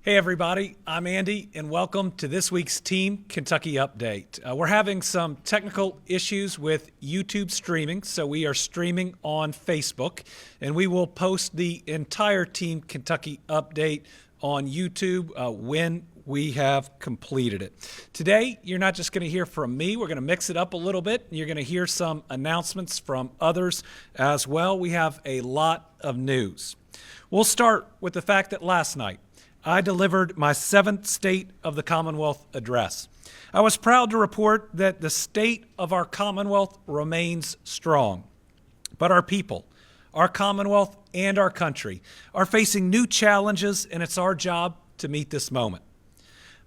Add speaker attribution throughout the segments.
Speaker 1: Hey everybody, I'm Andy and welcome to this week's Team Kentucky Update. We're having some technical issues with YouTube streaming, so we are streaming on Facebook, and we will post the entire Team Kentucky Update on YouTube when we have completed it. Today, you're not just going to hear from me, we're going to mix it up a little bit. You're going to hear some announcements from others as well. We have a lot of news. We'll start with the fact that last night, I delivered my 7th State of the Commonwealth address. I was proud to report that the state of our Commonwealth remains strong. But our people, our Commonwealth, and our country are facing new challenges, and it's our job to meet this moment.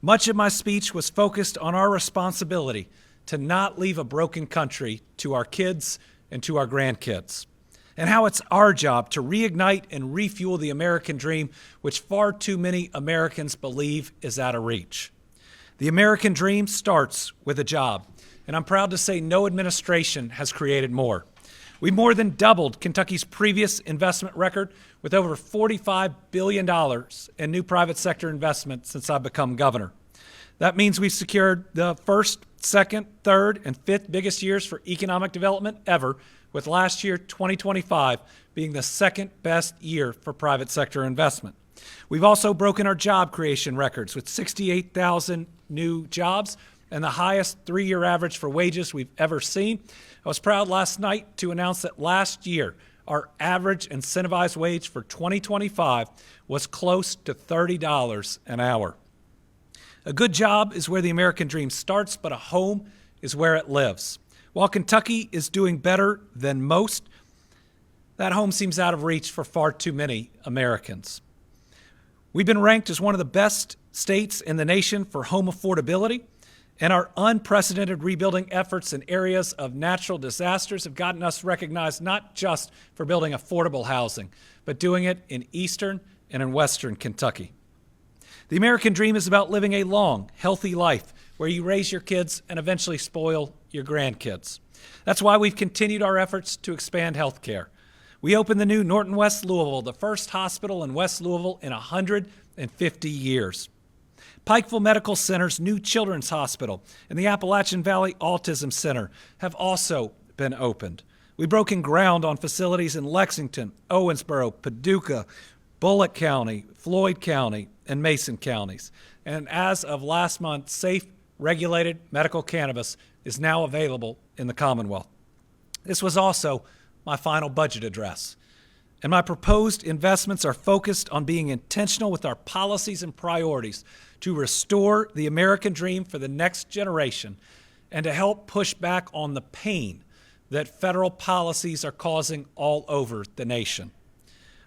Speaker 1: Much of my speech was focused on our responsibility to not leave a broken country to our kids and to our grandkids, and how it's our job to reignite and refuel the American dream, which far too many Americans believe is out of reach. The American dream starts with a job, and I'm proud to say no administration has created more. We more than doubled Kentucky's previous investment record with over $45 billion in new private sector investment since I've become governor. That means we've secured the first, second, third, and fifth biggest years for economic development ever, with last year, 2025, being the second best year for private sector investment. We've also broken our job creation records with 68,000 new jobs and the highest 3-year average for wages we've ever seen. I was proud last night to announce that last year, our average incentivized wage for 2025 was close to $30 an hour. A good job is where the American dream starts, but a home is where it lives. While Kentucky is doing better than most, that home seems out of reach for far too many Americans. We've been ranked as one of the best states in the nation for home affordability, and our unprecedented rebuilding efforts in areas of natural disasters have gotten us recognized not just for building affordable housing, but doing it in eastern and in western Kentucky. The American dream is about living a long, healthy life where you raise your kids and eventually spoil your grandkids. That's why we've continued our efforts to expand health care. We opened the new Norton West Louisville, the first hospital in West Louisville in 150 years. Pikeville Medical Center's new children's hospital and the Appalachian Valley Autism Center have also been opened. We've broken ground on facilities in Lexington, Owensboro, Paducah, Bullock County, Floyd County, and Mason counties. And as of last month, safe, regulated medical cannabis is now available in the Commonwealth. This was also my final budget address. And my proposed investments are focused on being intentional with our policies and priorities to restore the American dream for the next generation and to help push back on the pain that federal policies are causing all over the nation.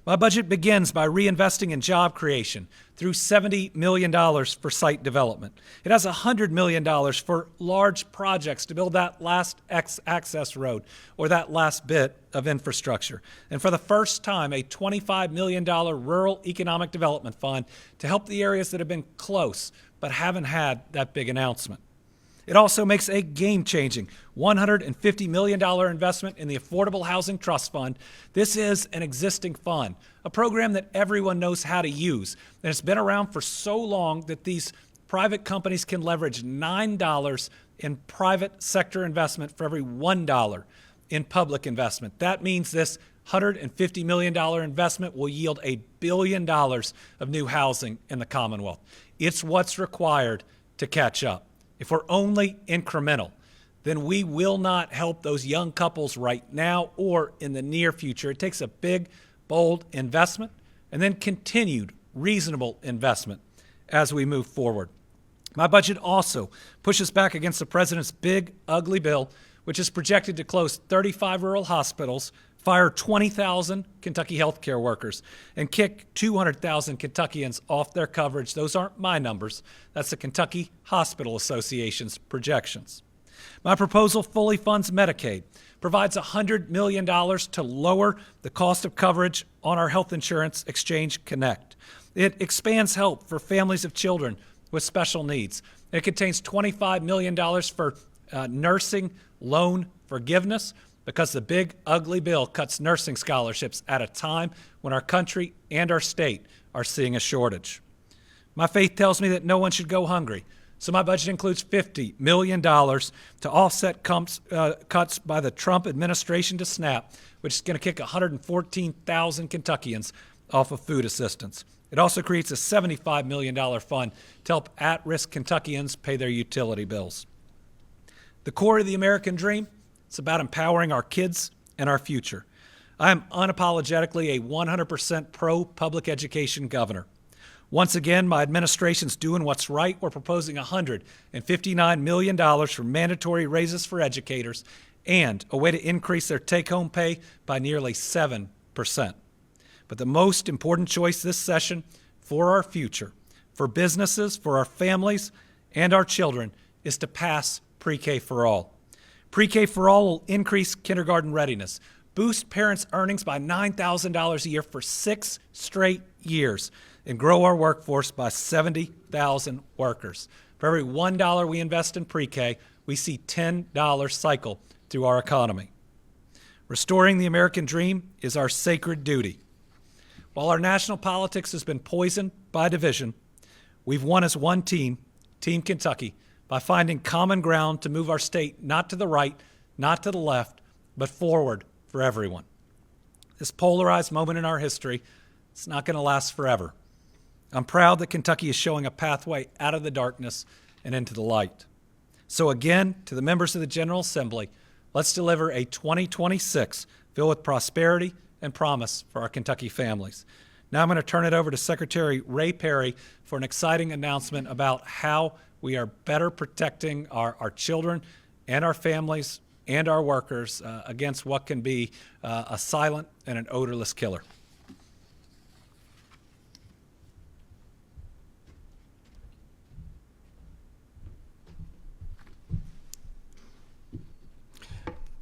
Speaker 1: My budget begins by reinvesting in job creation through $70 million for site development. It has $100 million for large projects to build that last access road or that last bit of infrastructure. And for the first time, a $25 million rural economic development fund to help the areas that have been close but haven't had that big announcement. It also makes a game-changing $150 million investment in the Affordable Housing Trust Fund. This is an existing fund, a program that everyone knows how to use. And it's been around for so long that these private companies can leverage $9 in private sector investment for every $1 in public investment. That means this $150 million investment will yield $1 billion of new housing in the Commonwealth. It's what's required to catch up. If we're only incremental, then we will not help those young couples right now or in the near future. It takes a big, bold investment and then continued reasonable investment as we move forward. My budget also pushes back against the president's big, ugly bill, which is projected to close 35 rural hospitals, fire 20,000 Kentucky healthcare workers, and kick 200,000 Kentuckians off their coverage. Those aren't my numbers. That's the Kentucky Hospital Association's projections. My proposal fully funds Medicaid, provides $100 million to lower the cost of coverage on our health insurance Exchange Connect. It expands help for families of children with special needs. It contains $25 million for nursing loan forgiveness, because the big, ugly bill cuts nursing scholarships at a time when our country and our state are seeing a shortage. My faith tells me that no one should go hungry. So my budget includes $50 million to offset cuts by the Trump administration to SNAP, which is going to kick 114,000 Kentuckians off of food assistance. It also creates a $75 million fund to help at-risk Kentuckians pay their utility bills. The core of the American dream, it's about empowering our kids and our future. I am unapologetically a 100% pro-public education governor. Once again, my administration's doing what's right. We're proposing $159 million for mandatory raises for educators and a way to increase their take-home pay by nearly 7%. But the most important choice this session for our future, for businesses, for our families, and our children is to pass Pre-K for All. Pre-K for All will increase kindergarten readiness, boost parents' earnings by $9,000 a year for 6 straight years, and grow our workforce by 70,000 workers. For every $1 we invest in pre-K, we see $10 cycle through our economy. Restoring the American dream is our sacred duty. While our national politics has been poisoned by division, we've won as one team, Team Kentucky, by finding common ground to move our state not to the right, not to the left, but forward for everyone. This polarized moment in our history, it's not going to last forever. I'm proud that Kentucky is showing a pathway out of the darkness and into the light. So again, to the members of the General Assembly, let's deliver a 2026 filled with prosperity and promise for our Kentucky families. Now I'm going to turn it over to Secretary Ray Perry for an exciting announcement about how we are better protecting our children and our families and our workers against what can be a silent and an odorless killer.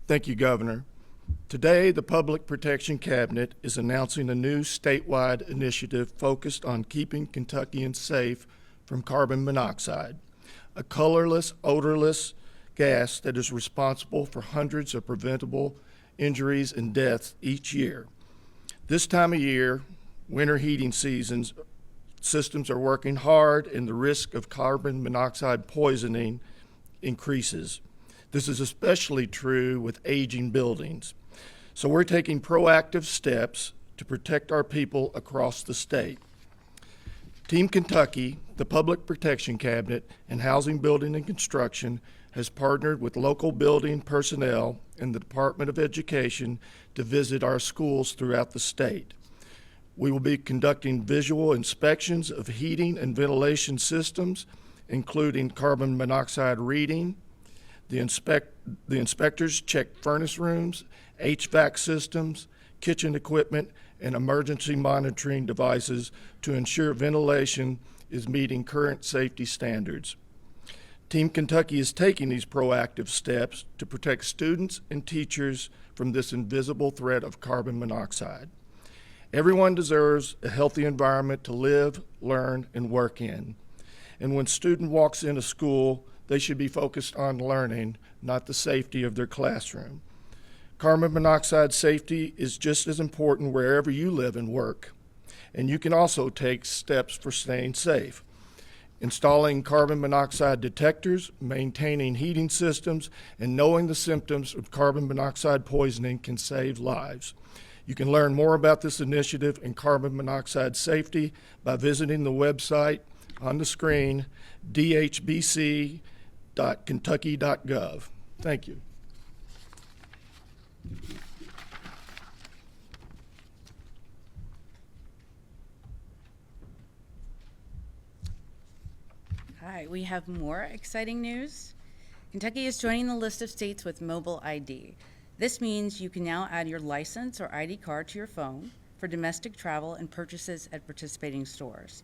Speaker 2: Thank you, Governor. Today, the Public Protection Cabinet is announcing a new statewide initiative focused on keeping Kentuckians safe from carbon monoxide, a colorless, odorless gas that is responsible for hundreds of preventable injuries and deaths each year. This time of year, winter heating systems are working hard and the risk of carbon monoxide poisoning increases. This is especially true with aging buildings. So we're taking proactive steps to protect our people across the state. Team Kentucky, the Public Protection Cabinet, and Housing, Building, and Construction has partnered with local building personnel and the Department of Education to visit our schools throughout the state. We will be conducting visual inspections of heating and ventilation systems, including carbon monoxide reading. The inspectors check furnace rooms, HVAC systems, kitchen equipment, and emergency monitoring devices to ensure ventilation is meeting current safety standards. Team Kentucky is taking these proactive steps to protect students and teachers from this invisible threat of carbon monoxide. Everyone deserves a healthy environment to live, learn, and work in. And when a student walks into school, they should be focused on learning, not the safety of their classroom. Carbon monoxide safety is just as important wherever you live and work. And you can also take steps for staying safe. Installing carbon monoxide detectors, maintaining heating systems, and knowing the symptoms of carbon monoxide poisoning can save lives. You can learn more about this initiative and carbon monoxide safety by visiting the website on the screen, dhbc.kentucky.gov. Thank you.
Speaker 3: Hi, we have more exciting news. Kentucky is joining the list of states with mobile ID. This means you can now add your license or ID card to your phone for domestic travel and purchases at participating stores.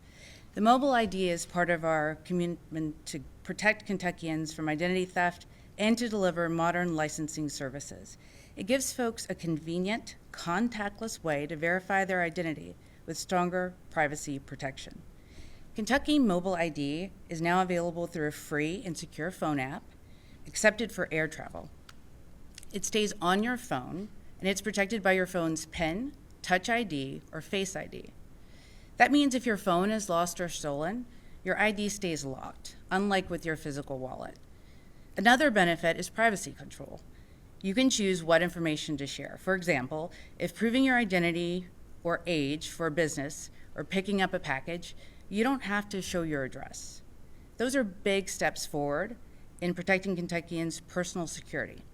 Speaker 3: The mobile ID is part of our commitment to protect Kentuckians from identity theft and to deliver modern licensing services. It gives folks a convenient, contactless way to verify their identity with stronger privacy protection. Kentucky Mobile ID is now available through a free and secure phone app, accepted for air travel. It stays on your phone, and it's protected by your phone's PIN, Touch ID, or Face ID. That means if your phone is lost or stolen, your ID stays locked, unlike with your physical wallet. Another benefit is privacy control. You can choose what information to share. For example, if proving your identity or age for a business or picking up a package, you don't have to show your address. Those are big steps forward in protecting Kentuckians' personal security.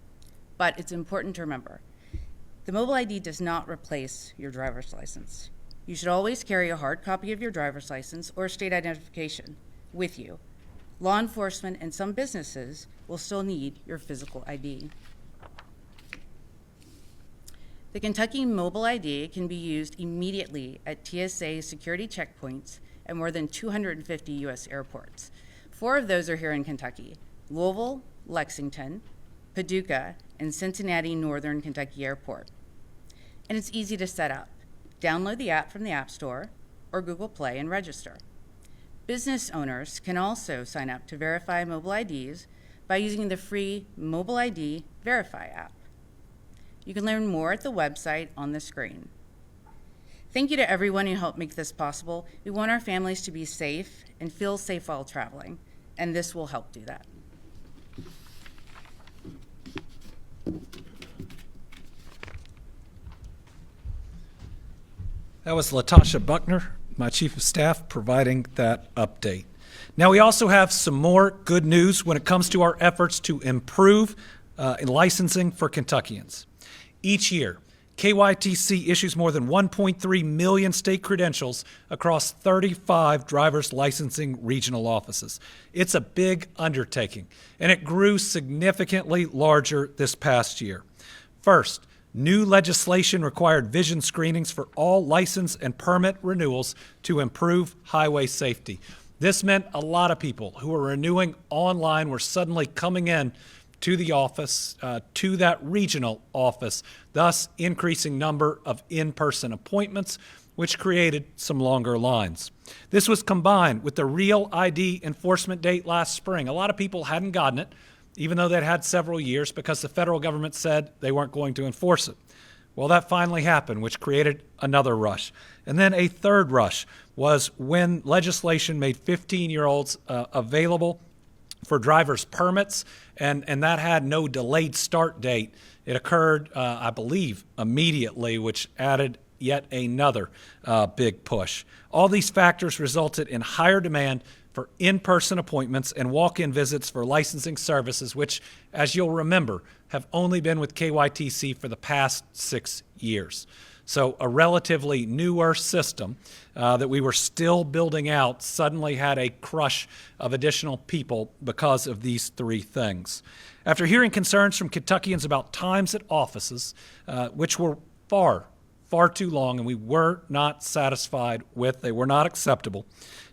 Speaker 3: But it's important to remember, the mobile ID does not replace your driver's license. You should always carry a hard copy of your driver's license or state identification with you. Law enforcement and some businesses will still need your physical ID. The Kentucky Mobile ID can be used immediately at TSA security checkpoints at more than 250 U.S. airports. 4 of those are here in Kentucky: Louisville, Lexington, Paducah, and Cincinnati Northern Kentucky Airport. And it's easy to set up. Download the app from the App Store or Google Play and register. Business owners can also sign up to verify mobile IDs by using the free Mobile ID Verify app. You can learn more at the website on the screen. Thank you to everyone who helped make this possible. We want our families to be safe and feel safe while traveling, and this will help do that.
Speaker 1: That was Latasha Buckner, my Chief of Staff, providing that update. Now, we also have some more good news when it comes to our efforts to improve licensing for Kentuckians. Each year, KYTC issues more than 1.3 million state credentials across 35 driver's licensing regional offices. It's a big undertaking, and it grew significantly larger this past year. First, new legislation required vision screenings for all license and permit renewals to improve highway safety. This meant a lot of people who were renewing online were suddenly coming in to the office, to that regional office, thus increasing number of in-person appointments, which created some longer lines. This was combined with the real ID enforcement date last spring. A lot of people hadn't gotten it, even though they'd had several years, because the federal government said they weren't going to enforce it. Well, that finally happened, which created another rush. And then a third rush was when legislation made 15-year-olds available for driver's permits, and that had no delayed start date. It occurred, I believe, immediately, which added yet another big push. All these factors resulted in higher demand for in-person appointments and walk-in visits for licensing services, which, as you'll remember, have only been with KYTC for the past 6 years. So a relatively newer system that we were still building out suddenly had a crush of additional people because of these 3 things. After hearing concerns from Kentuckians about times at offices, which were far too long and we were not satisfied with, they were not acceptable,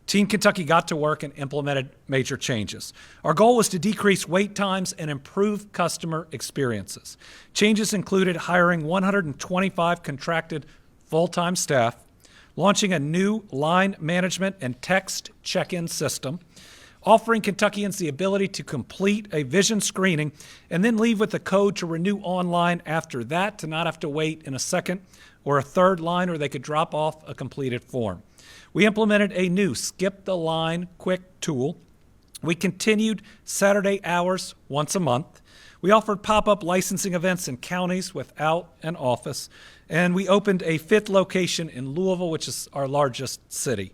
Speaker 1: Team Kentucky got to work and implemented major changes. Our goal was to decrease wait times and improve customer experiences. Changes included hiring 125 contracted full-time staff, launching a new line management and text check-in system, offering Kentuckians the ability to complete a vision screening and then leave with the code to renew online after that, to not have to wait in a second or a third line, or they could drop off a completed form. We implemented a new Skip the Line quick tool. We continued Saturday hours once a month. We offered pop-up licensing events in counties without an office. And we opened a 5th location in Louisville, which is our largest city.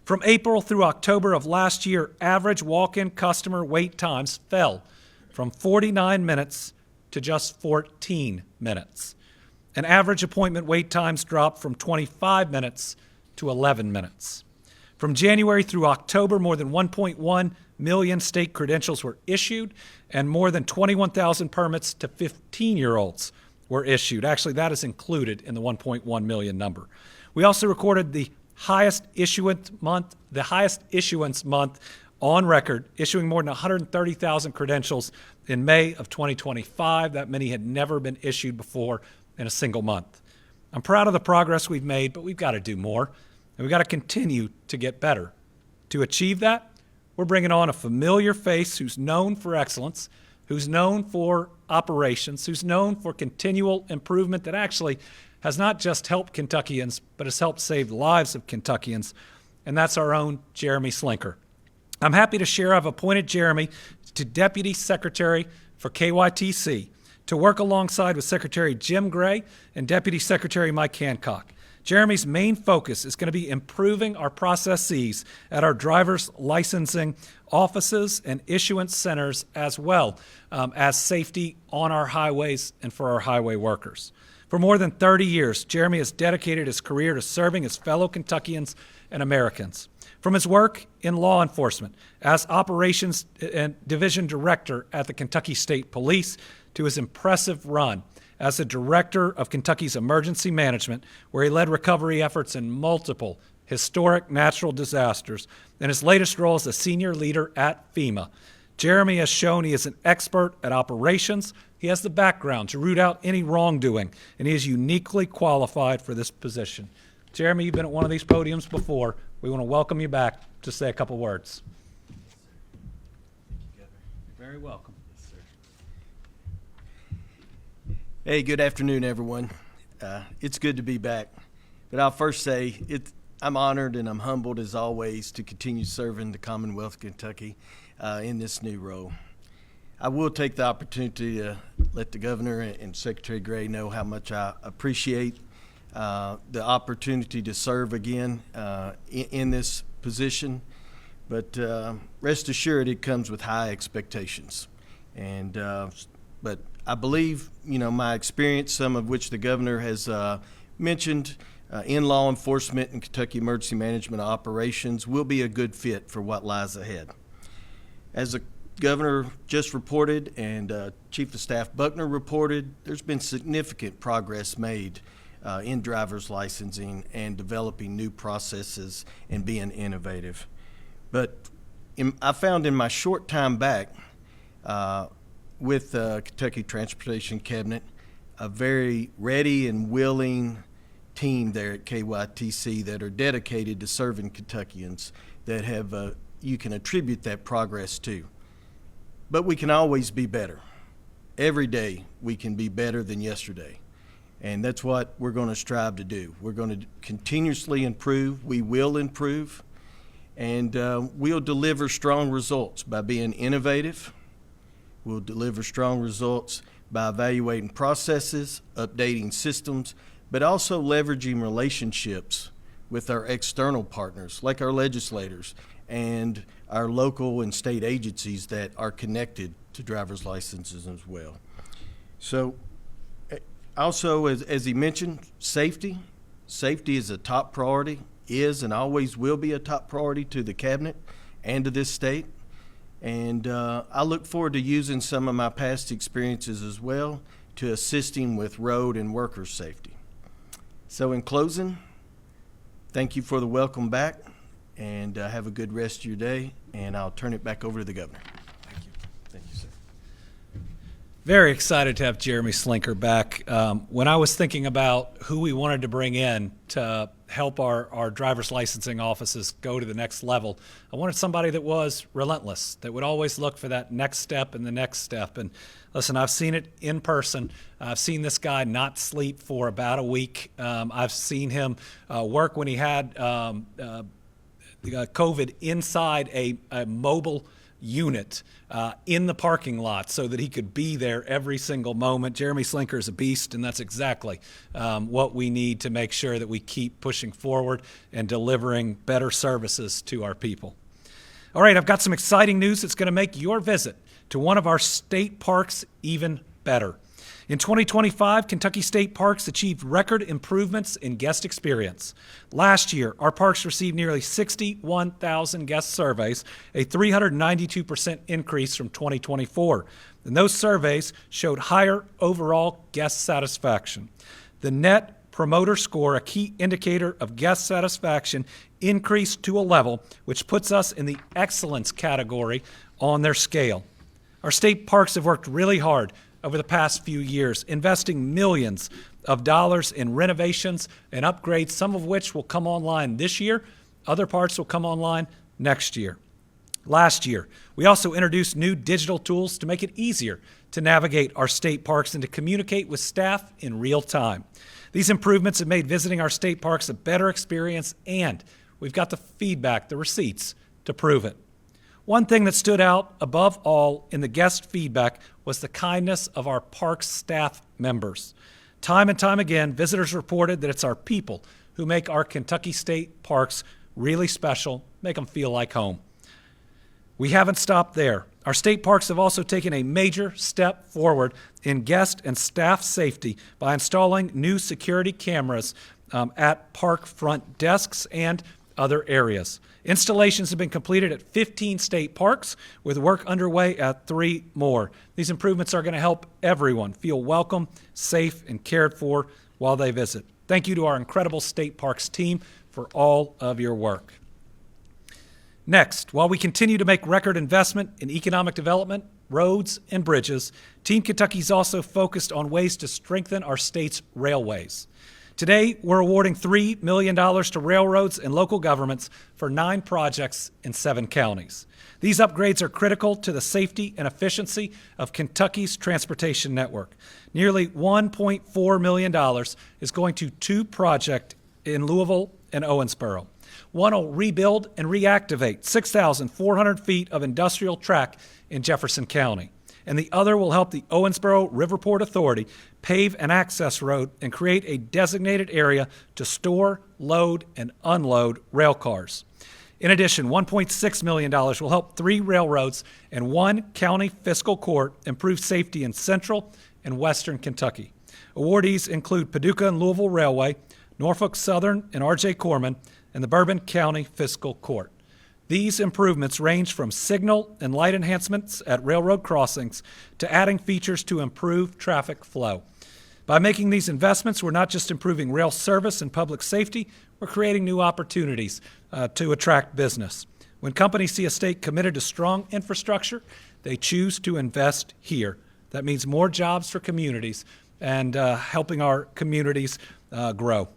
Speaker 1: From April through October of last year, average walk-in customer wait times fell from 49 minutes to just 14 minutes. And average appointment wait times dropped from 25 minutes to 11 minutes. From January through October, more than 1.1 million state credentials were issued, and more than 21,000 permits to 15-year-olds were issued. Actually, that is included in the 1.1 million number. We also recorded the highest issuance month on record, issuing more than 130,000 credentials in May of 2025. That many had never been issued before in a single month. I'm proud of the progress we've made, but we've got to do more. And we've got to continue to get better. To achieve that, we're bringing on a familiar face who's known for excellence, who's known for operations, who's known for continual improvement that actually has not just helped Kentuckians, but has helped save the lives of Kentuckians, and that's our own Jeremy Slinker. I'm happy to share I've appointed Jeremy to Deputy Secretary for KYTC to work alongside with Secretary Jim Gray and Deputy Secretary Mike Hancock. Jeremy's main focus is going to be improving our processes at our driver's licensing offices and issuance centers, as well as safety on our highways and for our highway workers. For more than 30 years, Jeremy has dedicated his career to serving his fellow Kentuckians and Americans. From his work in law enforcement as Operations and Division Director at the Kentucky State Police to his impressive run as the Director of Kentucky's Emergency Management, where he led recovery efforts in multiple historic natural disasters, and his latest role as a senior leader at FEMA. Jeremy has shown he is an expert at operations. He has the background to root out any wrongdoing, and he is uniquely qualified for this position. Jeremy, you've been at one of these podiums before. We want to welcome you back to say a couple words.
Speaker 4: You're
Speaker 1: Very welcome.
Speaker 4: Hey, good afternoon, everyone. It's good to be back. But I'll first say I'm honored and I'm humbled, as always, to continue serving the Commonwealth of Kentucky in this new role. I will take the opportunity to let the Governor and Secretary Gray know how much I appreciate the opportunity to serve again in this position. But rest assured, it comes with high expectations. But I believe, my experience, some of which the Governor has mentioned in law enforcement and Kentucky Emergency Management operations, will be a good fit for what lies ahead. As the Governor just reported and Chief of Staff Buckner reported, there's been significant progress made in driver's licensing and developing new processes and being innovative. But I found in my short time back with the Kentucky Transportation Cabinet a very ready and willing team there at KYTC that are dedicated to serving Kentuckians that have you can attribute that progress to. But we can always be better. Every day we can be better than yesterday. And that's what we're going to strive to do. We're going to continuously improve. We will improve. And we'll deliver strong results by being innovative. We'll deliver strong results by evaluating processes, updating systems, but also leveraging relationships with our external partners, like our legislators and our local and state agencies that are connected to driver's licenses as well. So also, as he mentioned, safety. Safety is a top priority, is and always will be a top priority to the Cabinet and to this state. And I look forward to using some of my past experiences as well to assisting with road and worker safety. So in closing, thank you for the welcome back, and have a good rest of your day, and I'll turn it back over to the Governor. Thank you. Thank you, sir.
Speaker 1: Very excited to have Jeremy Slinker back. When I was thinking about who we wanted to bring in to help our driver's licensing offices go to the next level, I wanted somebody that was relentless, that would always look for that next step and the next step. And listen, I've seen it in person. I've seen this guy not sleep for about a week. I've seen him work when he had COVID inside a mobile unit in the parking lot so that he could be there every single moment. Jeremy Slinker is a beast, and that's exactly what we need to make sure that we keep pushing forward and delivering better services to our people. All right, I've got some exciting news that's going to make your visit to one of our state parks even better. In 2025, Kentucky State Parks achieved record improvements in guest experience. Last year, our parks received nearly 61,000 guest surveys, a 392% increase from 2024. And those surveys showed higher overall guest satisfaction. The Net Promoter Score, a key indicator of guest satisfaction, increased to a level which puts us in the excellence category on their scale. Our state parks have worked really hard over the past few years, investing millions of dollars in renovations and upgrades, some of which will come online this year. Other parts will come online next year. last year. We also introduced new digital tools to make it easier to navigate our state parks and to communicate with staff in real time. These improvements have made visiting our state parks a better experience, and we've got the feedback, the receipts, to prove it. One thing that stood out above all in the guest feedback was the kindness of our park staff members. Time and time again, visitors reported that it's our people who make our Kentucky State Parks really special, make them feel like home. We haven't stopped there. Our state parks have also taken a major step forward in guest and staff safety by installing new security cameras at park front desks and other areas. Installations have been completed at 15 state parks, with work underway at 3 more. These improvements are going to help everyone feel welcome, safe, and cared for while they visit. Thank you to our incredible state parks team for all of your work. Next, while we continue to make record investment in economic development, roads, and bridges, Team Kentucky's also focused on ways to strengthen our state's railways. Today, we're awarding $3 million to railroads and local governments for 9 projects in 7 counties. These upgrades are critical to the safety and efficiency of Kentucky's transportation network. Nearly $1.4 million is going to 2 projects in Louisville and Owensboro. One will rebuild and reactivate 6,400 feet of industrial track in Jefferson County, and the other will help the Owensboro Riverport Authority pave an access road and create a designated area to store, load, and unload rail cars. In addition, $1.6 million will help 3 railroads and 1 county fiscal court improve safety in central and western Kentucky. Awardees include Paducah and Louisville Railway, Norfolk Southern and R.J. Corman, and the Bourbon County Fiscal Court. These improvements range from signal and light enhancements at railroad crossings to adding features to improve traffic flow. By making these investments, we're not just improving rail service and public safety, we're creating new opportunities to attract business. When companies see a state committed to strong infrastructure, they choose to invest here. That means more jobs for communities and helping our communities grow.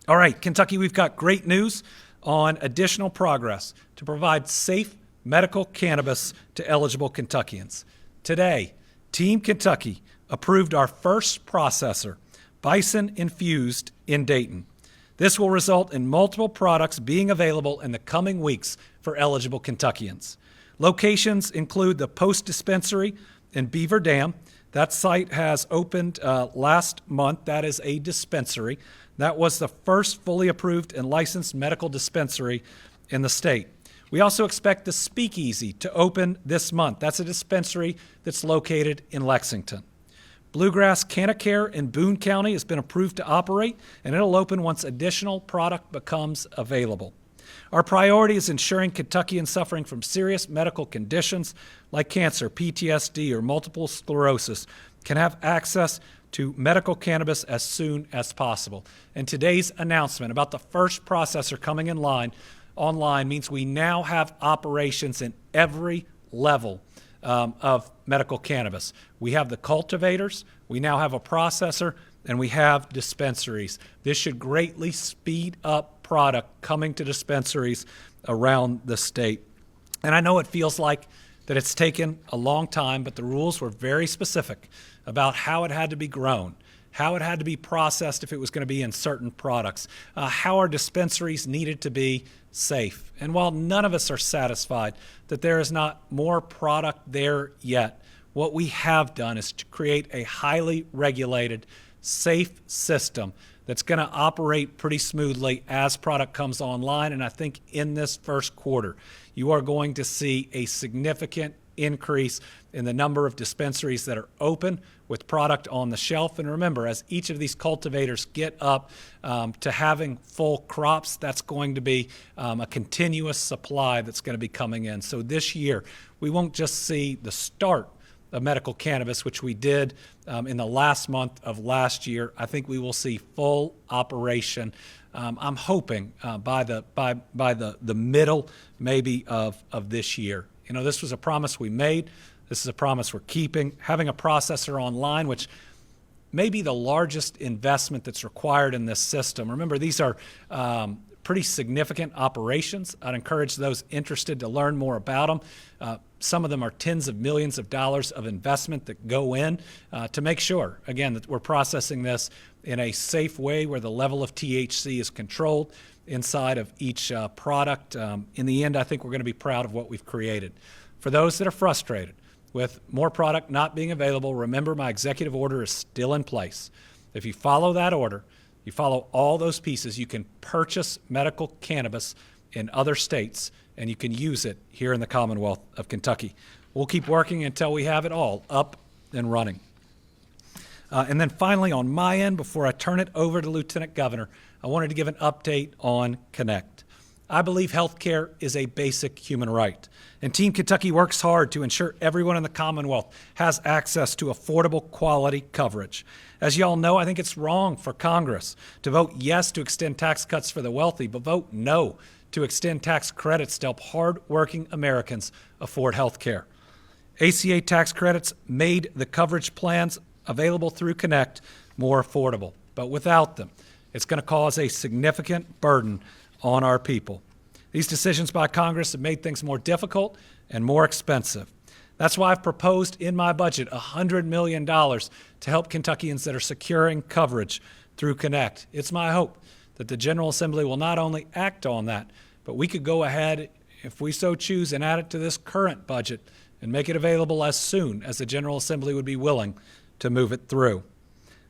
Speaker 1: All right, Kentucky, we've got great news on additional progress to provide safe medical cannabis to eligible Kentuckians. Today, Team Kentucky approved our first processor, Bison Infused, in Dayton. This will result in multiple products being available in the coming weeks for eligible Kentuckians. Locations include the Post Dispensary in Beaver Dam. That site has opened last month. That is a dispensary. That was the first fully approved and licensed medical dispensary in the state. We also expect the Speakeasy to open this month. That's a dispensary that's located in Lexington. Bluegrass Canacare in Boone County has been approved to operate, and it'll open once additional product becomes available. Our priority is ensuring Kentuckians suffering from serious medical conditions like cancer, PTSD, or multiple sclerosis can have access to medical cannabis as soon as possible. And today's announcement about the first processor coming online means we now have operations in every level of medical cannabis. We have the cultivators, we now have a processor, and we have dispensaries. This should greatly speed up product coming to dispensaries around the state. And I know it feels like that it's taken a long time, but the rules were very specific about how it had to be grown, how it had to be processed if it was going to be in certain products, how our dispensaries needed to be safe. And while none of us are satisfied that there is not more product there yet, what we have done is to create a highly regulated, safe system that's going to operate pretty smoothly as product comes online. And I think in this first quarter, you are going to see a significant increase in the number of dispensaries that are open with product on the shelf. And remember, as each of these cultivators get up to having full crops, that's going to be a continuous supply that's going to be coming in. So this year, we won't just see the start of medical cannabis, which we did in the last month of last year. I think we will see full operation. I'm hoping by the middle maybe of this year. You know, this was a promise we made. This is a promise we're keeping. Having a processor online, which may be the largest investment that's required in this system. Remember, these are pretty significant operations. I'd encourage those interested to learn more about them. Some of them are tens of millions of dollars of investment that go in to make sure, again, that we're processing this in a safe way where the level of THC is controlled inside of each product. In the end, I think we're going to be proud of what we've created. For those that are frustrated with more product not being available, remember my executive order is still in place. If you follow that order, you follow all those pieces, you can purchase medical cannabis in other states, and you can use it here in the Commonwealth of Kentucky. We'll keep working until we have it all up and running. And then finally, on my end, before I turn it over to Lieutenant Governor, I wanted to give an update on Connect. I believe health care is a basic human right, and Team Kentucky works hard to ensure everyone in the Commonwealth has access to affordable, quality coverage. As you all know, I think it's wrong for Congress to vote yes to extend tax cuts for the wealthy, but vote no to extend tax credits to help hard-working Americans afford health care. ACA tax credits made the coverage plans available through Connect more affordable, but without them, it's going to cause a significant burden on our people. These decisions by Congress have made things more difficult and more expensive. That's why I've proposed in my budget $100 million to help Kentuckians that are securing coverage through Connect. It's my hope that the General Assembly will not only act on that, but we could go ahead, if we so choose, and add it to this current budget and make it available as soon as the General Assembly would be willing to move it through.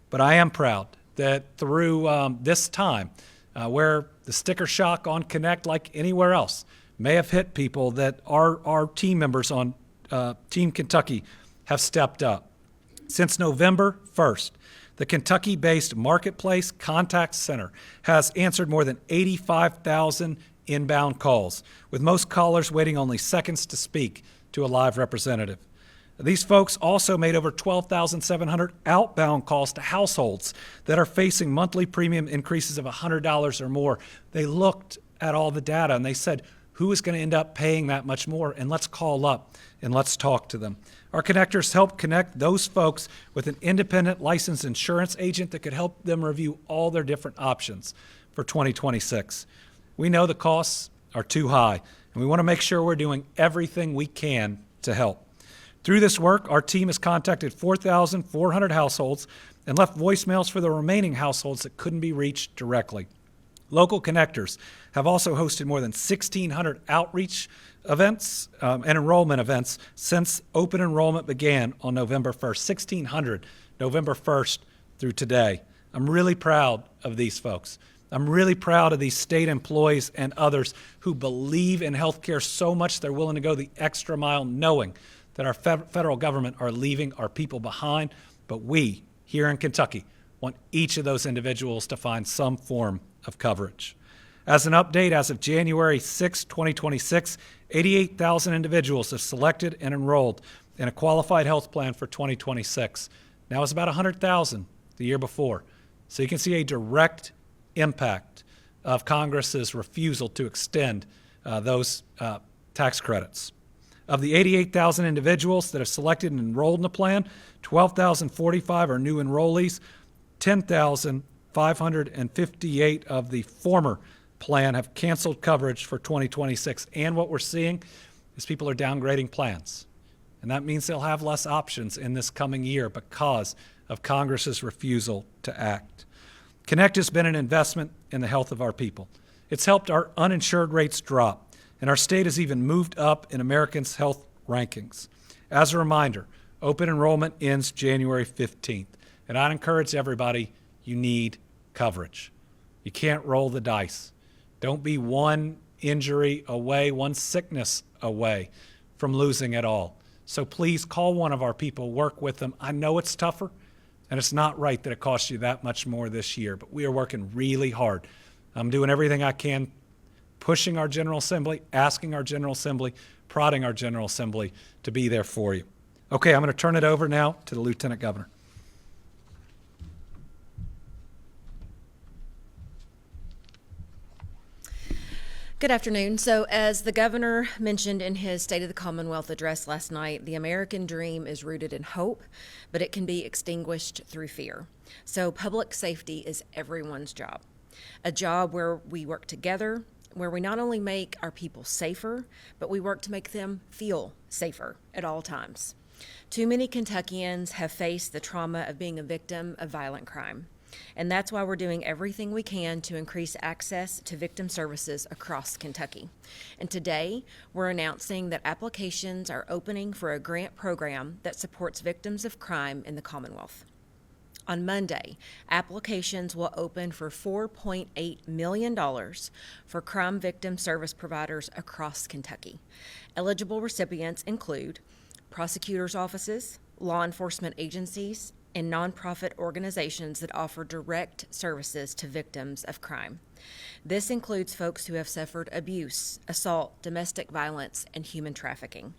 Speaker 1: But I am proud that through this time, where the sticker shock on Connect, like anywhere else, may have hit people, that our team members on Team Kentucky have stepped up. Since November 1st, the Kentucky-based Marketplace Contact Center has answered more than 85,000 inbound calls, with most callers waiting only seconds to speak to a live representative. These folks also made over 12,700 outbound calls to households that are facing monthly premium increases of $100 or more. They looked at all the data and they said, who is going to end up paying that much more? And let's call up and let's talk to them. Our connectors help connect those folks with an independent licensed insurance agent that could help them review all their different options for 2026. We know the costs are too high, and we want to make sure we're doing everything we can to help. Through this work, our team has contacted 4,400 households and left voicemails for the remaining households that couldn't be reached directly. Local connectors have also hosted more than 1,600 outreach events and enrollment events since open enrollment began on November 1st, 1,600 November 1st through today. I'm really proud of these folks. I'm really proud of these state employees and others who believe in healthcare so much they're willing to go the extra mile, knowing that our federal government are leaving our people behind. But we, here in Kentucky, want each of those individuals to find some form of coverage. As an update, as of January 6, 2026, 88,000 individuals have selected and enrolled in a qualified health plan for 2026. Now it's about 100,000 the year before. So you can see a direct impact of Congress's refusal to extend those tax credits. Of the 88,000 individuals that have selected and enrolled in the plan, 12,045 are new enrollees, 10,558 of the former plan have canceled coverage for 2026. And what we're seeing is people are downgrading plans. And that means they'll have less options in this coming year because of Congress's refusal to act. Connect has been an investment in the health of our people. It's helped our uninsured rates drop, and our state has even moved up in Americans' health rankings. As a reminder, open enrollment ends January 15th, and I'd encourage everybody, you need coverage. You can't roll the dice. Don't be one injury away, one sickness away from losing it all. So please call one of our people, work with them. I know it's tougher, and it's not right that it costs you that much more this year, but we are working really hard. I'm doing everything I can, pushing our General Assembly, asking our General Assembly, prodding our General Assembly to be there for you. Okay, I'm going to turn it over now to the Lieutenant Governor.
Speaker 5: Good afternoon. So as the governor mentioned in his State of the Commonwealth address last night, the American dream is rooted in hope, but it can be extinguished through fear. So public safety is everyone's job. a job where we work together, where we not only make our people safer, but we work to make them feel safer at all times. Too many Kentuckians have faced the trauma of being a victim of violent crime, and that's why we're doing everything we can to increase access to victim services across Kentucky. And today, we're announcing that applications are opening for a grant program that supports victims of crime in the Commonwealth. On Monday, applications will open for $4.8 million for crime victim service providers across Kentucky. Eligible recipients include prosecutors' offices, law enforcement agencies, and nonprofit organizations that offer direct services to victims of crime. This includes folks who have suffered abuse, assault, domestic violence, and human trafficking.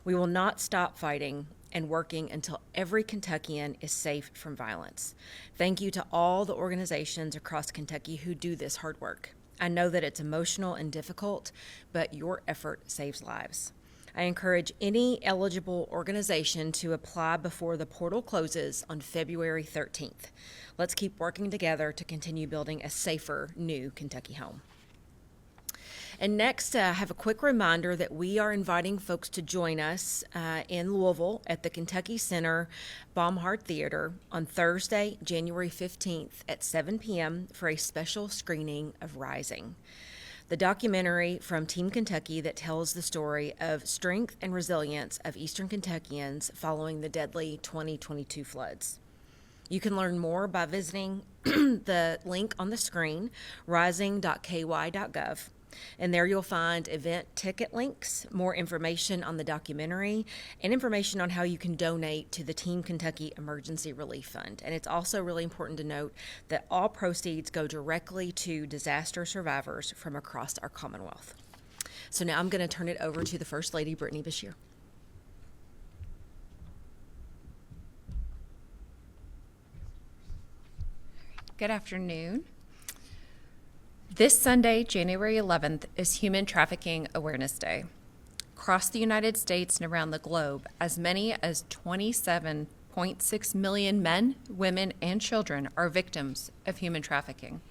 Speaker 5: We will not stop fighting and working until every Kentuckian is safe from violence. Thank you to all the organizations across Kentucky who do this hard work. I know that it's emotional and difficult, but your effort saves lives. I encourage any eligible organization to apply before the portal closes on February 13th. Let's keep working together to continue building a safer new Kentucky home. And next, I have a quick reminder that we are inviting folks to join us in Louisville at the Kentucky Center Baumhart Theater on Thursday, January 15th at 7 p.m. for a special screening of Rising, the documentary from Team Kentucky that tells the story of strength and resilience of Eastern Kentuckians following the deadly 2022 floods. You can learn more by visiting the link on the screen, rising.ky.gov. And there you'll find event ticket links, more information on the documentary, and information on how you can donate to the Team Kentucky Emergency Relief Fund. And it's also really important to note that all proceeds go directly to disaster survivors from across our Commonwealth. So now I'm going to turn it over to the First Lady, Brittany Beshear.
Speaker 6: Good afternoon. This Sunday, January 11th, is Human Trafficking Awareness Day. Across the United States and around the globe, as many as 27.6 million men, women, and children are victims of human trafficking.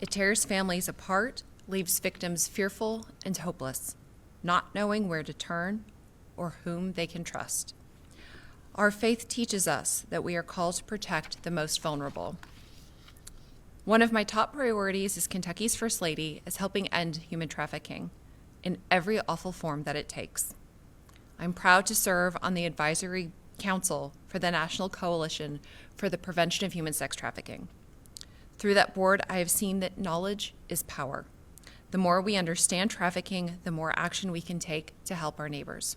Speaker 6: It tears families apart, leaves victims fearful and hopeless, not knowing where to turn or whom they can trust. Our faith teaches us that we are called to protect the most vulnerable. One of my top priorities as Kentucky's First Lady is helping end human trafficking in every awful form that it takes. I'm proud to serve on the Advisory Council for the National Coalition for the Prevention of Human Sex Trafficking. Through that board, I have seen that knowledge is power. The more we understand trafficking, the more action we can take to help our neighbors.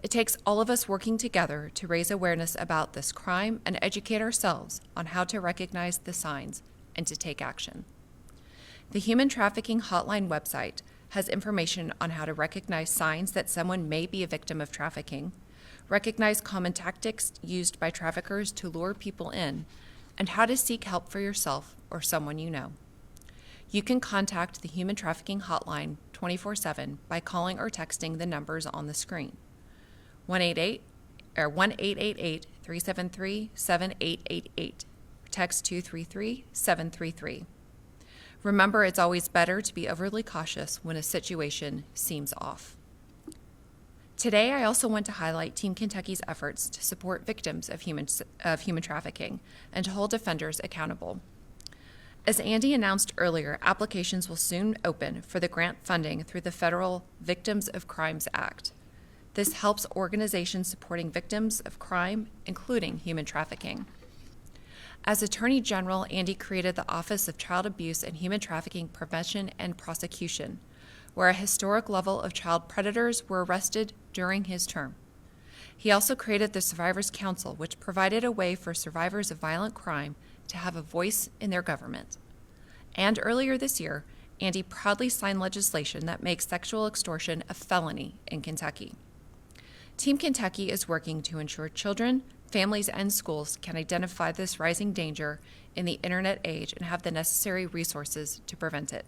Speaker 6: It takes all of us working together to raise awareness about this crime and educate ourselves on how to recognize the signs and to take action. The Human Trafficking Hotline website has information on how to recognize signs that someone may be a victim of trafficking, recognize common tactics used by traffickers to lure people in, and how to seek help for yourself or someone you know. You can contact the Human Trafficking Hotline 24/7 by calling or texting the numbers on the screen. 1-888-373-7888. Text 233-733. Remember, it's always better to be overly cautious when a situation seems off. Today, I also want to highlight Team Kentucky's efforts to support victims of human trafficking and to hold offenders accountable. As Andy announced earlier, applications will soon open for the grant funding through the Federal Victims of Crimes Act. This helps organizations supporting victims of crime, including human trafficking. As Attorney General, Andy created the Office of Child Abuse and Human Trafficking Prevention and Prosecution, where a historic level of child predators were arrested during his term. He also created the Survivors Council, which provided a way for survivors of violent crime to have a voice in their government. And earlier this year, Andy proudly signed legislation that makes sexual extortion a felony in Kentucky. Team Kentucky is working to ensure children, families, and schools can identify this rising danger in the internet age and have the necessary resources to prevent it.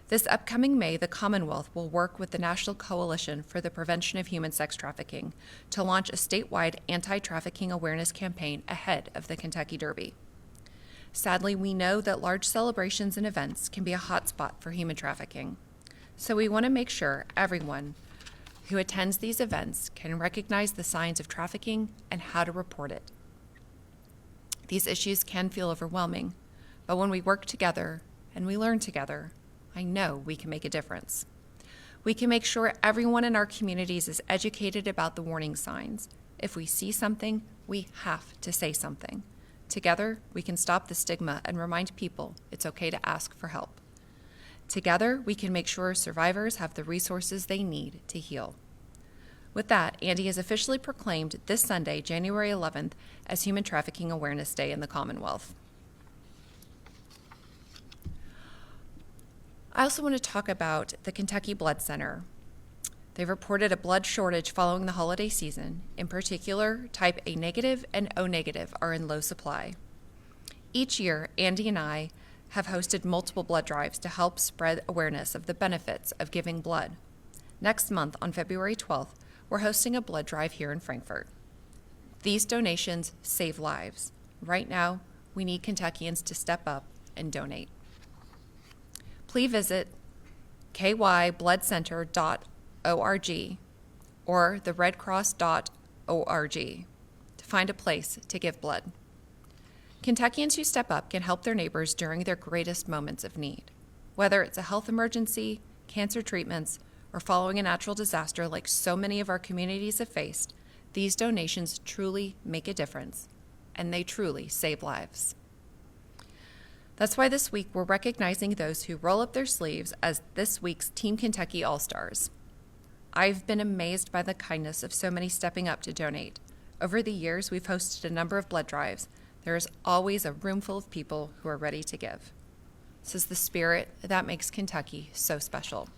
Speaker 6: This upcoming May, the Commonwealth will work with the National Coalition for the Prevention of Human Sex Trafficking to launch a statewide anti-trafficking awareness campaign ahead of the Kentucky Derby. Sadly, we know that large celebrations and events can be a hotspot for human trafficking. So we want to make sure everyone who attends these events can recognize the signs of trafficking and how to report it. These issues can feel overwhelming, but when we work together and we learn together, I know we can make a difference. We can make sure everyone in our communities is educated about the warning signs. If we see something, we have to say something. Together, we can stop the stigma and remind people it's okay to ask for help. Together, we can make sure survivors have the resources they need to heal. With that, Andy has officially proclaimed this Sunday, January 11th, as Human Trafficking Awareness Day in the Commonwealth. I also want to talk about the Kentucky Blood Center. They've reported a blood shortage following the holiday season. In particular, type A negative and O negative are in low supply. Each year, Andy and I have hosted multiple blood drives to help spread awareness of the benefits of giving blood. Next month, on February 12th, we're hosting a blood drive here in Frankfort. These donations save lives. Right now, we need Kentuckians to step up and donate. Please visit kybloodcenter.org or theredcross.org to find a place to give blood. Kentuckians who step up can help their neighbors during their greatest moments of need. Whether it's a health emergency, cancer treatments, or following a natural disaster like so many of our communities have faced, these donations truly make a difference, and they truly save lives. That's why this week we're recognizing those who roll up their sleeves as this week's Team Kentucky All-Stars. I've been amazed by the kindness of so many stepping up to donate. Over the years, we've hosted a number of blood drives. There is always a room full of people who are ready to give. This is the spirit that makes Kentucky so special.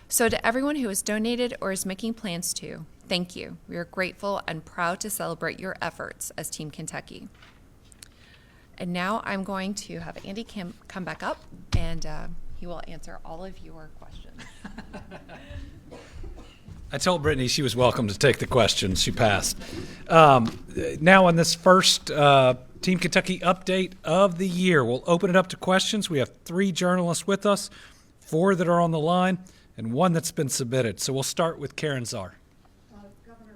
Speaker 6: So to everyone who has donated or is making plans to, thank you. We are grateful and proud to celebrate your efforts as Team Kentucky. And now I'm going to have Andy come back up, and he will answer all of your questions.
Speaker 1: I told Brittany she was welcome to take the questions. She passed. Now on this first Team Kentucky update of the year, we'll open it up to questions. We have 3 journalists with us, 4 that are on the line, and 1 that's been submitted. So we'll start with Karen Czar.
Speaker 7: Governor,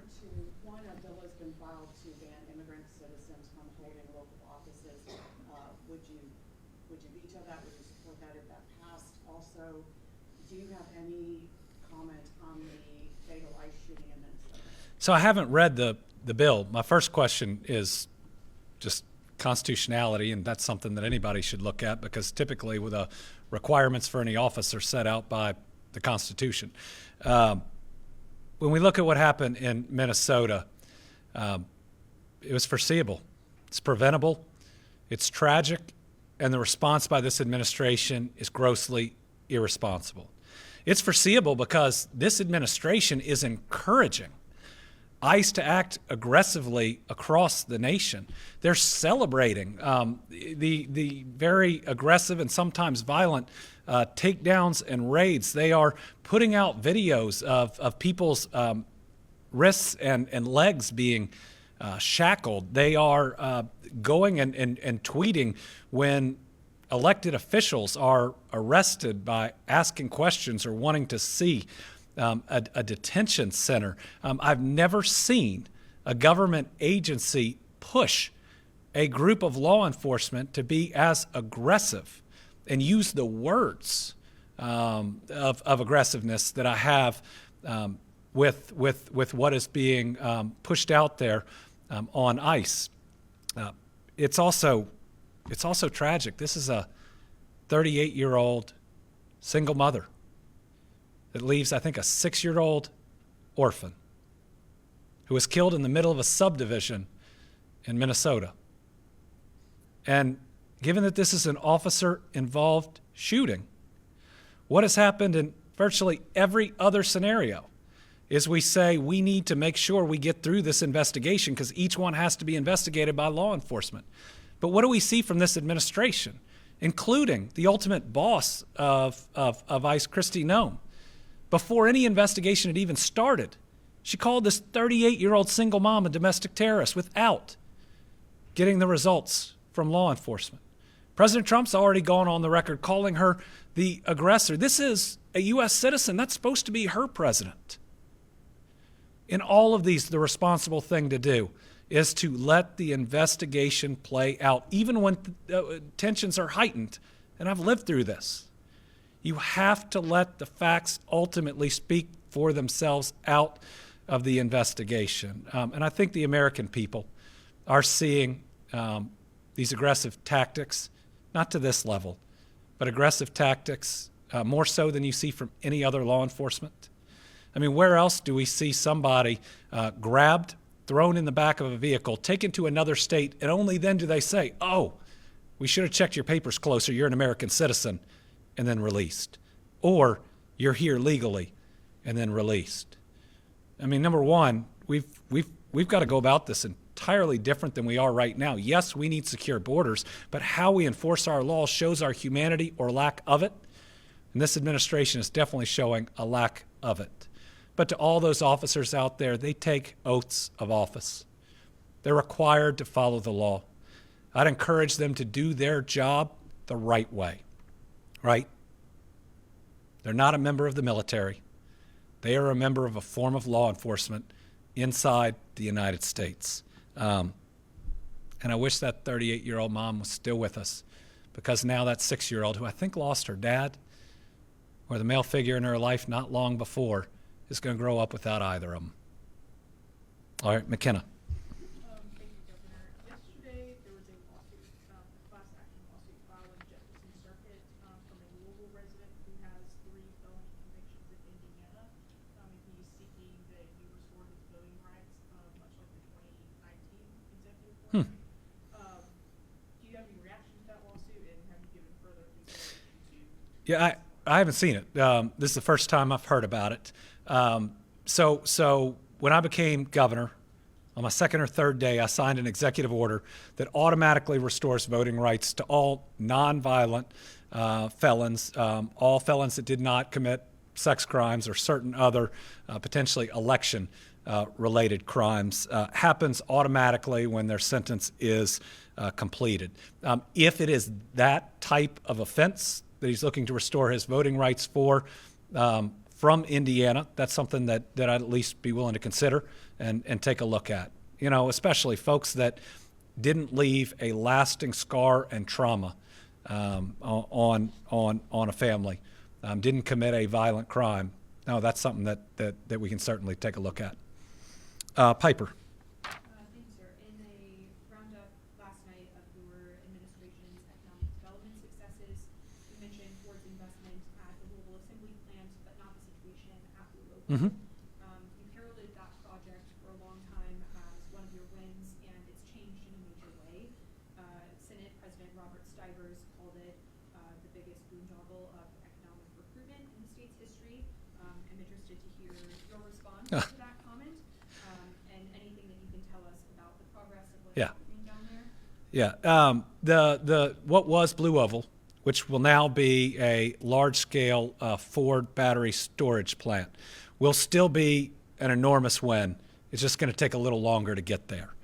Speaker 7: one, a bill has been filed to ban immigrant citizens from holding local offices. Would you veto that? Would you support that if that passed? Also, do you have any comment on the fatal ICE shooting in Minnesota?
Speaker 1: So I haven't read the bill. My first question is just constitutionality, and that's something that anybody should look at because typically with the requirements for any office are set out by the Constitution. When we look at what happened in Minnesota, it was foreseeable. It's preventable. It's tragic. And the response by this administration is grossly irresponsible. It's foreseeable because this administration is encouraging ICE to act aggressively across the nation. They're celebrating the very aggressive and sometimes violent takedowns and raids. They are putting out videos of people's wrists and legs being shackled. They are going and tweeting when elected officials are arrested by asking questions or wanting to see a detention center. I've never seen a government agency push a group of law enforcement to be as aggressive and use the words of aggressiveness that I have with what is being pushed out there on ICE. It's also tragic. This is a 38-year-old single mother that leaves, I think, a 6-year-old orphan who was killed in the middle of a subdivision in Minnesota. And given that this is an officer-involved shooting, what has happened in virtually every other scenario is we say we need to make sure we get through this investigation because each one has to be investigated by law enforcement. But what do we see from this administration, including the ultimate boss of ICE, Kristi Noem? Before any investigation had even started, she called this 38-year-old single mom a domestic terrorist without getting the results from law enforcement. President Trump's already gone on the record calling her the aggressor. This is a U.S. citizen. That's supposed to be her president. In all of these, the responsible thing to do is to let the investigation play out, even when tensions are heightened. And I've lived through this. You have to let the facts ultimately speak for themselves out of the investigation. And I think the American people are seeing these aggressive tactics, not to this level, but aggressive tactics more so than you see from any other law enforcement. I mean, where else do we see somebody grabbed, thrown in the back of a vehicle, taken to another state, and only then do they say, oh, we should have checked your papers closer, you're an American citizen, and then released. Or you're here legally, and then released. I mean, number one, we've got to go about this entirely different than we are right now. Yes, we need secure borders, but how we enforce our laws shows our humanity or lack of it. And this administration is definitely showing a lack of it. But to all those officers out there, they take oaths of office. They're required to follow the law. I'd encourage them to do their job the right way, right? They're not a member of the military. They are a member of a form of law enforcement inside the United States. And I wish that 38-year-old mom was still with us, because now that 6-year-old, who I think lost her dad or the male figure in her life not long before, is going to grow up without either of them. All right, McKenna.
Speaker 8: Thank you, Governor. Yesterday, there was a lawsuit, a class action lawsuit filed in Jefferson Circuit from a Louisville resident who has 3 felony convictions in Indiana. And he's seeking that you restore his voting rights, much like the 2019 executive order. Do you have any reaction to that lawsuit, and have you given further consideration to?
Speaker 1: Yeah, I haven't seen it. This is the first time I've heard about it. So when I became governor, on my second or third day, I signed an executive order that automatically restores voting rights to all nonviolent felons, all felons that did not commit sex crimes or certain other potentially election-related crimes. Happens automatically when their sentence is completed. If it is that type of offense that he's looking to restore his voting rights for, from Indiana, that's something that I'd at least be willing to consider and take a look at. You know, especially folks that didn't leave a lasting scar and trauma on a family, didn't commit a violent crime. No, that's something that we can certainly take a look at. Piper.
Speaker 9: Thank you, sir. In a roundup last night of your administration's economic development successes, you mentioned Ford's investment at the Louisville Assembly plant, but not the situation at Louisville.
Speaker 1: Mm-hmm.
Speaker 9: You heralded that project for a long time as one of your wins, and it's changed in a major way. Senate President Robert Stivers called it the biggest boondoggle of economic recruitment in the state's history. I'm interested to hear your response to that comment, and anything that you can tell us about the progress of what's happening down there.
Speaker 1: Yeah. What was Blue Oval, which will now be a large-scale Ford battery storage plant, will still be an enormous win. It's just going to take a little longer to get there.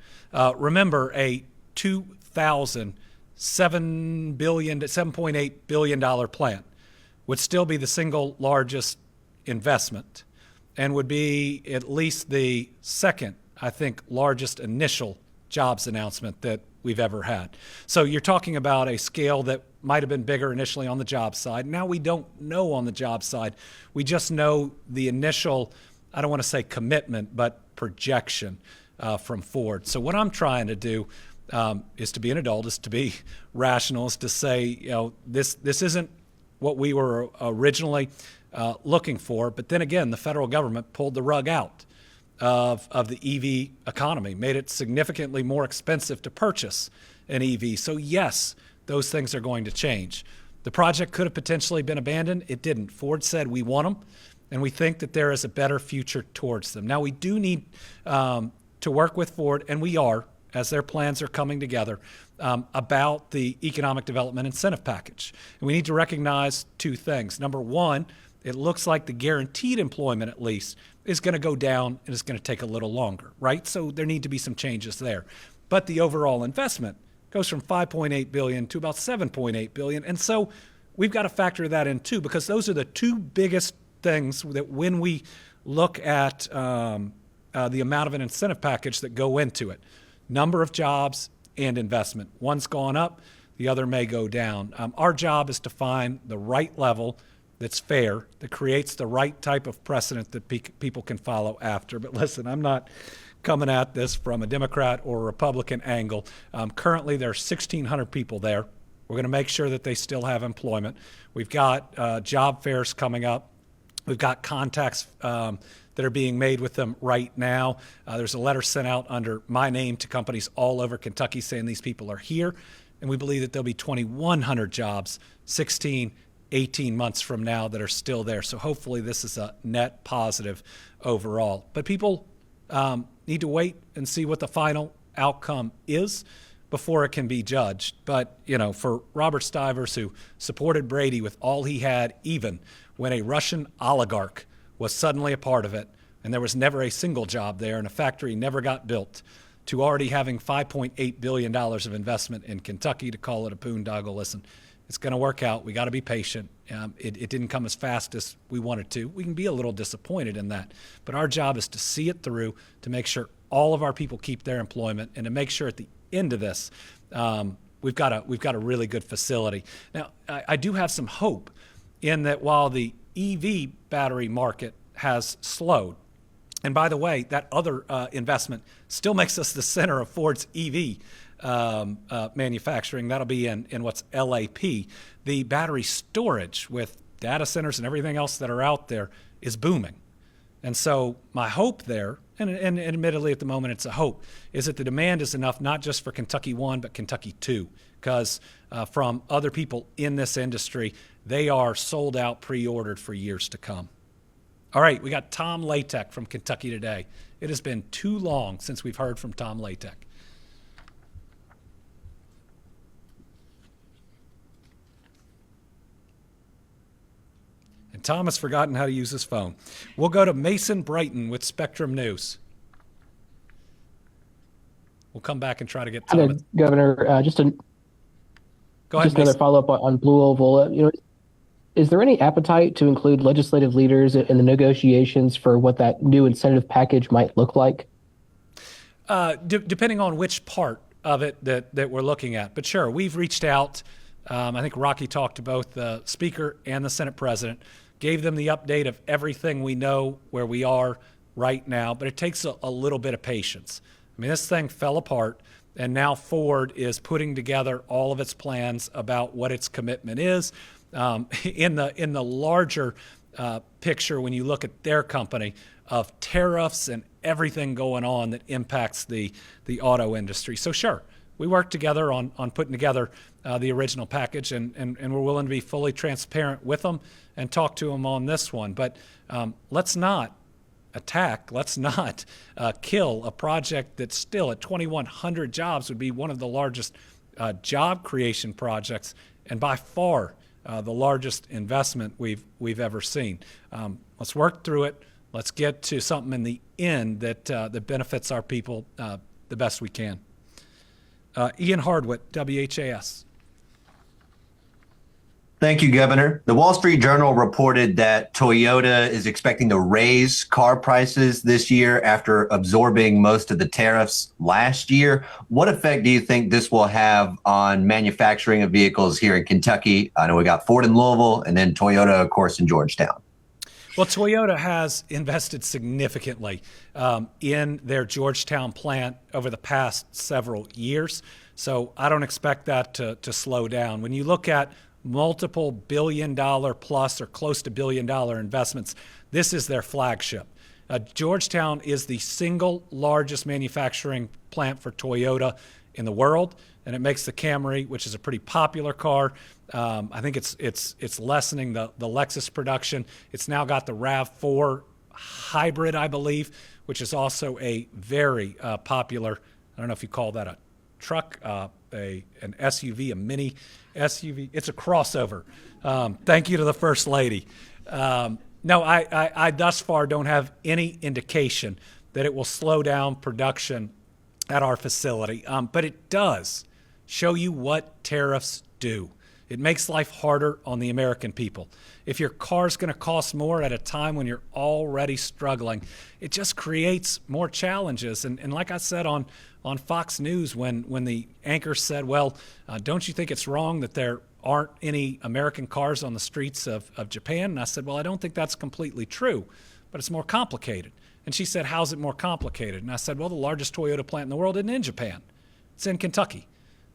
Speaker 1: Remember, a $7.8 billion plant would still be the single largest investment and would be at least the second, I think, largest initial jobs announcement that we've ever had. So you're talking about a scale that might have been bigger initially on the job side. Now we don't know on the job side. We just know the initial, I don't want to say commitment, but projection from Ford. So what I'm trying to do is to be an adult, is to be rational, is to say, you know, this isn't what we were originally looking for. But then again, the federal government pulled the rug out of the EV economy, made it significantly more expensive to purchase an EV. So yes, those things are going to change. The project could have potentially been abandoned. It didn't. Ford said, we want them, and we think that there is a better future towards them. Now, we do need to work with Ford, and we are, as their plans are coming together, about the economic development incentive package. And we need to recognize 2 things. Number one, it looks like the guaranteed employment, at least, is going to go down and it's going to take a little longer, right? So there need to be some changes there. But the overall investment goes from 5.8 billion to about 7.8 billion. And so we've got to factor that in too, because those are the two biggest things that when we look at the amount of an incentive package that go into it, number of jobs and investment. One's gone up, the other may go down. Our job is to find the right level that's fair, that creates the right type of precedent that people can follow after. But listen, I'm not coming at this from a Democrat or a Republican angle. Currently, there are 1,600 people there. We're going to make sure that they still have employment. We've got job fairs coming up. We've got contacts that are being made with them right now. There's a letter sent out under my name to companies all over Kentucky saying these people are here, and we believe that there'll be 2,100 jobs 18 months from now that are still there. So hopefully this is a net positive overall. But people need to wait and see what the final outcome is before it can be judged. But, for Robert Stivers, who supported Brady with all he had, even when a Russian oligarch was suddenly a part of it, and there was never a single job there, and a factory never got built, to already having $5.8 billion of investment in Kentucky, to call it a boondoggle. Listen, it's going to work out. We got to be patient. It didn't come as fast as we wanted to. We can be a little disappointed in that. But our job is to see it through, to make sure all of our people keep their employment, and to make sure at the end of this, we've got a really good facility. Now, I do have some hope in that while the EV battery market has slowed, and by the way, that other investment still makes us the center of Ford's EV manufacturing. That'll be in what's LAP. The battery storage with data centers and everything else that are out there is booming. And so my hope there, and admittedly at the moment it's a hope, is that the demand is enough not just for Kentucky 1, but Kentucky 2, because from other people in this industry, they are sold out, pre-ordered for years to come. All right, we got Tom Latek from Kentucky Today. It has been too long since we've heard from Tom Latek. And Tom has forgotten how to use his phone. We'll go to Mason Brighton with Spectrum News. We'll come back and try to get Tom.
Speaker 10: Governor,
Speaker 1: Go ahead,
Speaker 10: just
Speaker 1: Mason.
Speaker 10: another follow-up on Blue Oval. Is there any appetite to include legislative leaders in the negotiations for what that new incentive package might look like?
Speaker 1: Depending on which part of it that we're looking at. But sure, we've reached out. I think Rocky talked to both the Speaker and the Senate President, gave them the update of everything we know where we are right now. But it takes a little bit of patience. I mean, this thing fell apart, and now Ford is putting together all of its plans about what its commitment is. In the larger picture, when you look at their company, of tariffs and everything going on that impacts the auto industry. So sure, we worked together on putting together the original package, and we're willing to be fully transparent with them and talk to them on this one. But let's not attack, let's not kill a project that's still at 2,100 jobs, would be one of the largest job creation projects, and by far the largest investment we've ever seen. Let's work through it. Let's get to something in the end that benefits our people the best we can. Ian Hardwick, WHAS.
Speaker 11: Thank you, Governor. The Wall Street Journal reported that Toyota is expecting to raise car prices this year after absorbing most of the tariffs last year. What effect do you think this will have on manufacturing of vehicles here in Kentucky? I know we got Ford in Louisville and then Toyota, of course, in Georgetown.
Speaker 1: Well, Toyota has invested significantly in their Georgetown plant over the past several years. So I don't expect that to slow down. When you look at multiple billion-dollar plus or close to billion-dollar investments, this is their flagship. Georgetown is the single largest manufacturing plant for Toyota in the world, and it makes the Camry, which is a pretty popular car. I think it's lessening the Lexus production. It's now got the RAV4 hybrid, I believe, which is also a very popular, I don't know if you call that a truck, an SUV, a mini SUV. It's a crossover. Thank you to the First Lady. No, I thus far don't have any indication that it will slow down production at our facility. But it does show you what tariffs do. It makes life harder on the American people. If your car's going to cost more at a time when you're already struggling, it just creates more challenges. And like I said on Fox News, when the anchor said, well, don't you think it's wrong that there aren't any American cars on the streets of Japan? And I said, well, I don't think that's completely true, but it's more complicated. And she said, how's it more complicated? And I said, well, the largest Toyota plant in the world isn't in Japan. It's in Kentucky.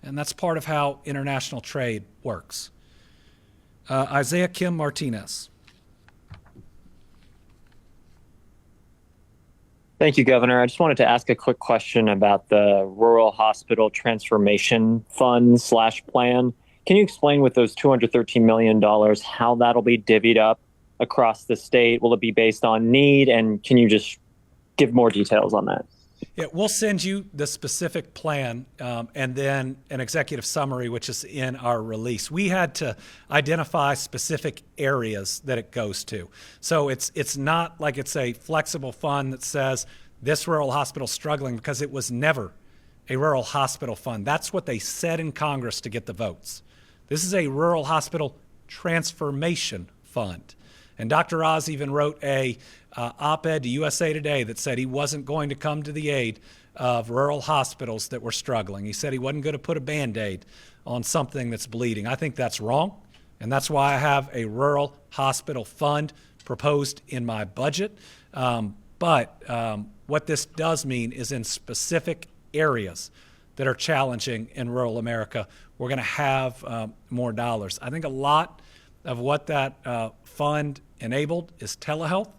Speaker 1: And that's part of how international trade works. Isaiah Kim Martinez.
Speaker 12: Thank you, Governor. I just wanted to ask a quick question about the Rural Hospital Transformation Fund / plan. Can you explain with those $213 million how that'll be divvied up across the state? Will it be based on need? And can you just give more details on that?
Speaker 1: Yeah, we'll send you the specific plan and then an executive summary, which is in our release. We had to identify specific areas that it goes to. So it's not like it's a flexible fund that says this rural hospital's struggling, because it was never a rural hospital fund. That's what they said in Congress to get the votes. This is a rural hospital transformation fund. And Dr. Oz even wrote a op-ed to USA Today that said he wasn't going to come to the aid of rural hospitals that were struggling. He said he wasn't going to put a Band-Aid on something that's bleeding. I think that's wrong, and that's why I have a rural hospital fund proposed in my budget. But what this does mean is in specific areas that are challenging in rural America, we're going to have more dollars. I think a lot of what that fund enabled is telehealth.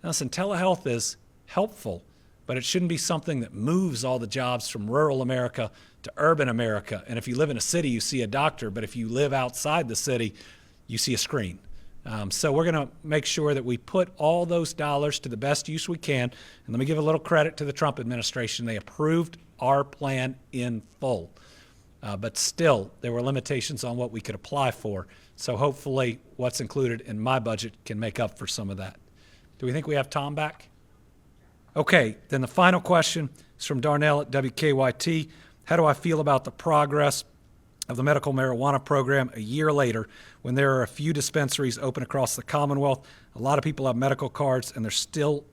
Speaker 1: Now, listen, telehealth is helpful, but it shouldn't be something that moves all the jobs from rural America to urban America. And if you live in a city, you see a doctor, but if you live outside the city, you see a screen. So we're going to make sure that we put all those dollars to the best use we can. And let me give a little credit to the Trump administration. They approved our plan in full. But still, there were limitations on what we could apply for. So hopefully what's included in my budget can make up for some of that. Do we think we have Tom back? Okay, then the final question is from Darnell at WKYT. How do I feel about the progress of the medical marijuana program a year later when there are a few dispensaries open across the Commonwealth? A lot of people have medical cards and there's still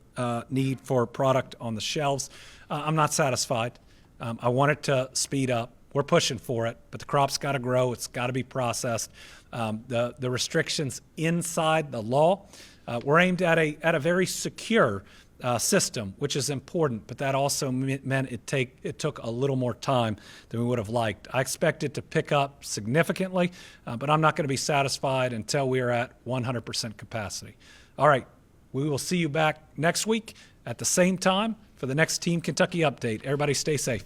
Speaker 1: need for product on the shelves. I'm not satisfied. I want it to speed up. We're pushing for it, but the crop's got to grow. It's got to be processed. The restrictions inside the law were aimed at a very secure system, which is important, but that also meant it took a little more time than we would have liked. I expect it to pick up significantly, but I'm not going to be satisfied until we are at 100% capacity. All right, we will see you back next week at the same time for the next Team Kentucky update. Everybody stay safe.